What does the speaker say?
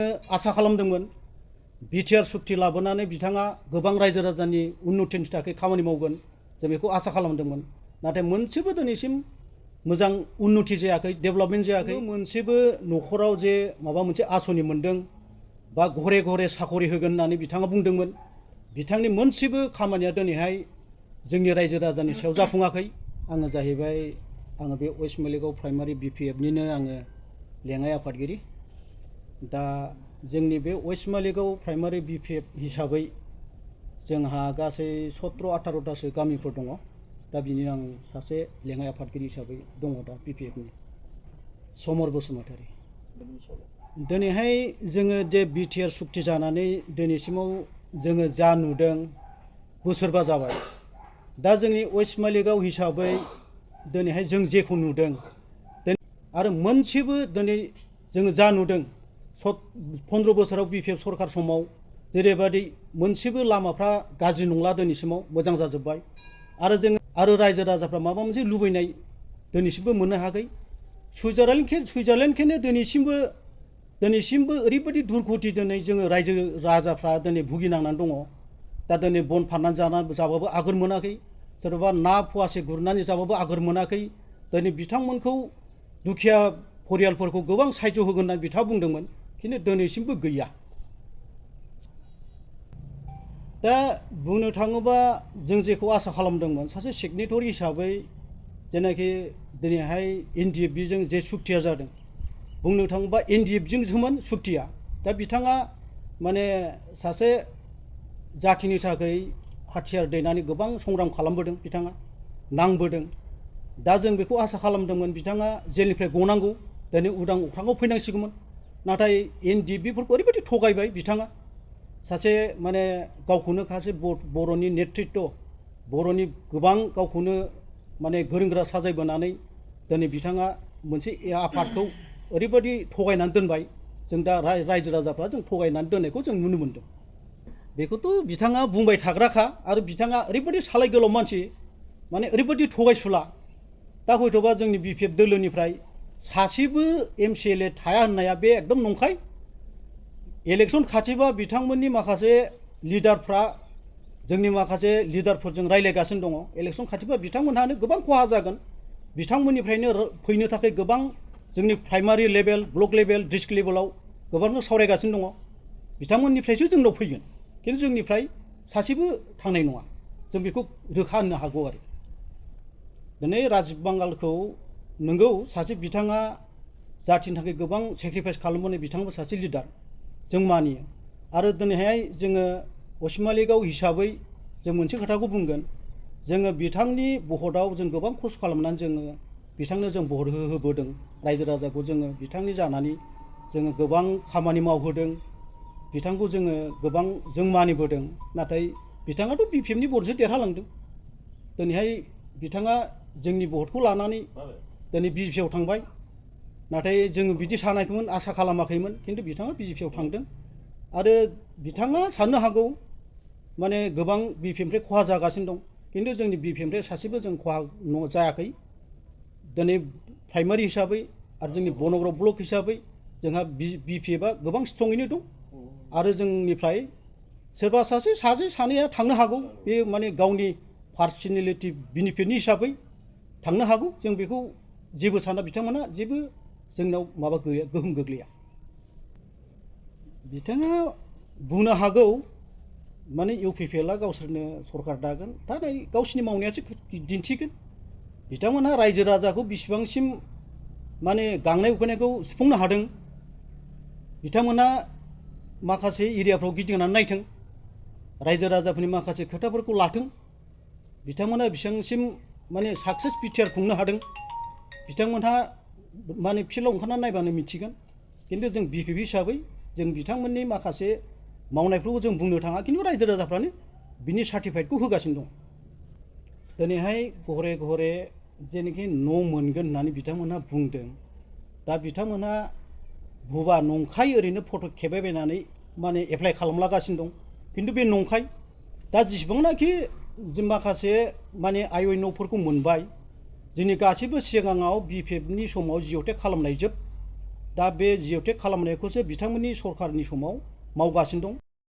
आसा खालामदोंमोन बिटिआर सुक्ति लाबोनानै बिथाङा गोबां रायजो राजानि उन्नतिनि थाखाय खामानि मावगोन जों बेखौ आसा खालामदोंमोन नाथाय मोनसेबो दिनैसिम मोजां उन्नति जायाखै डेभेलपमेन्ट जायाखै मोनसेबो न'खराव जे माबा मोनसे आसनि मोन्दों बा घरे घरे साखरि होगोन होननानै बिथाङा बुंदोंमोन बिथांनि मोनसेबो खामानिया दिनैहाय जोंनि रायजो राजानि सायाव जाफुङाखै आङो जाहैबाय आङो बे वेस्ट मेलेगाव प्राइमारि बिपिएफनिनो आङो लेङाइ आफादगिरि दा जोंनि बे वेस्ट मेलेगाव प्राइमारि बिपिएफ हिसाबै जोंहा गासै 17-18तासो गामिफोर दङ दा बिनि आं सासे लेङाइ आफादगिरि हिसाबै दङ दा बिपिएफनि समर बसुमतारी दिनैहाय जोङो जे बिटिआर सुक्ति जानानै दिनैसिमाव जोङो जा नुदों बोसोरबा जाबाय दा जोंनि वेस्ट मेलेगाव हिसाबै दिनैहाय जों जेखौ नुदों आरो मोनसेबो दिनै जोङो जा नुदों 15 बोसोराव बिपिएफ सरकार समाव जेरैबायदि मोनसेबो लामाफ्रा गाज्रि नंला दिनैसिमाव मोजां जाजोब्बाय आरो जों आरो रायजो राजाफ्रा माबा मोनसे लुबैनाय दिनैसिमबो मोननो हायाखै सुइजारलेण्डखौनो दिनैसिमबो ओरैबायदि दुर्गति दिनै जोङो रायजो राजाफ्रा दिनै भुगिनांनानै दङ दा दिनै बन फाननानै जाबाबो आगोर मोनाखै सोरबा ना फवासे गुरनानै जाबाबो आगोर मोनाखै दिनै बिथांमोनखौ दुखिया परियालफोरखौ गोबां साहाय्य होगोन होननानै बिथाङा बुंदोंमोन खिन्थु दिनैसिमबो गैया दा बुंनो थाङोबा जों जेखौ आसा खालामदोंमोन सासे सिगनेटरि हिसाबै जेनाखि दिनैहाय एनडिएफबिजों जे सुक्तिया जादों बुंनो थाङोबा एनडिएफजोंसोमोन सुक्तिया दा बिथाङा माने सासे जाथिनि थाखाय हाथियार दैनानै गोबां संग्राम खालामबोदों बिथाङा नांबोदों दा जों बेखौ आसा खालामदोंमोन बिथाङा जेलनिफ्राय गनांगौ दिनै उदां अख्राङाव फैनांसिगौमोन नाथाय एनडिएफबिफोरखौ ओरैबायदि थगायबाय बिथाङा सासे माने गावखौनो सासे बर'नि नेतृत्व बर'नि गोबां गावखौनो माने गोरों गोरा साजायबोनानै दिनै बिथाङा मोनसे आफादखौ ओरैबायदि थगायनानै दोनबाय जों दा रायजो राजाफ्रा जों थगायनानै दोननायखौ जों नुनो मोनदों बेखौथ' बिथाङा बुंबाय थाग्राखा आरो बिथाङा ओरैबायदि सालाय गोलाव मानसि माने ओरैबायदि थगायसुला दा हयथ'बा जोंनि बिपिएफ दोलोनिफ्राय सासेबो एमसिएलए थाया होननाया बे एकदम नंखाय इलेक्सन खाथिबा बिथांमोननि माखासे लिडारफ्रा जोंनि माखासे लिडारफोरजों रायलायगासिनो दङ इलेक्सन खाथिबा बिथांमोनहानो गोबां खहा जागोन बिथांमोननिफ्रायनो फैनो थाखाय गोबां जोंनि primary level block level district लेभेलाव गोबां सावरायगासिनो दङ बिथांमोननिफ्रायसो जोंनाव फैगोन खिन्थु जोंनिफ्राय सासेबो थांनाय नङा जों बेखौ रोखा होननो हागौ आरो दिनै राजिब बांगालखौ नंगौ सासे बिथाङा जाथिनि थाखाय गोबां सेक्रिफाइस खालामबोनाय बिथाङाबो सासे लिडार जों मानियो आरो दिनैहाय जोङो वेस्ट मेलेगाव हिसाबै जों मोनसे खोथाखौ बुंगोन जोङो बिथांनि भटआव जों गोबां खस्थ' खालामनानै जोङो बिथांनो जों भट होबोदों रायजो राजाखौ जोङो बिथांनि जानानै जोङो गोबां खामानि मावहोदों बिथांखौ जोङो गोबां जों मानिबोदों नाथाय बिथाङाथ' बिपिएफनि भटजों देरहालांदों दिनैहाय बिथाङा जोंनि भटखौ लानानै दिनै बिजेपिआव थांबाय नाथाय जोङो बिदि सानाखैमोन आसा खालामाखैमोन खिन्थु बिथाङा बिजेपिआव थांदों आरो बिथाङा साननो हागौ माने गोबां बिपिएफनिफ्राय खहा जागासिनो दं खिन्थु जोंनि बिपिएफनिफ्राय सासेबो जों खहा जायाखै दिनै प्राइमारि हिसाबै आरो जोंनि बनग्राव ब्लक हिसाबै जोंहा बिपिएफआ गोबां स्ट्रङैनो दं आरो जोंनिफ्राय सोरबा सासे सानैया थांनो हागौ बे माने गावनि पार्सनेलिटि बेनिफिटनि हिसाबै थांनो हागौ जों बेखौ जेबो साना बिथांमोना जेबो जोंनाव माबा गैया गोहोम गोग्लैया बिथाङा बुंनो हागौ माने इउपिपिएलआ गावसोरनो सरकार दागोन दा गावसिनि मावनायासो दिन्थिगोन बिथांमोनहा रायजो राजाखौ बिसिबांसिम माने गांनाय उखैनायखौ सुफुंनो हादों बिथांमोना माखासे एरियाफ्राव गिदिंनानै नायथों रायजो राजाफोरनि माखासे खोथाफोरखौ लाथों बिथांमोना बेसेबांसिम माने साक्सेस बिटिआर खुंनो हादों बिथांमोनहा माने फिल्डआव ओंखारनानै नायबानो मिथिगोन खिन्थु जों बिपिएफ हिसाबै जों बिथांमोननि माखासे मावनायफोरखौ जों बुंनो थाङा खिन्थु रायजो राजाफ्रानो बिनि सार्टिफाइटखौ होगासिनो दं दिनैहाय घरे घरे जेनाखि न' मोनगोन होननानै बिथांमोनहा बुंदों दा बिथांमोनहा बुबा नंखाय ओरैनो फट' खेबायबायनानै माने एप्लाइ खालामलागासिनो दं खिन्थु बे नंखाय दा जेसेबांनाखि जों माखासे माने आइअ न'फोरखौ मोनबाय जोंनि गासैबो सिगाङाव बिपिएफनि समाव जिअटेक खालामनाय जोब दा बे जिअ'टेक खालामनायखौसो बिथांमोननि सरखारनि समाव मावगासिनो दं।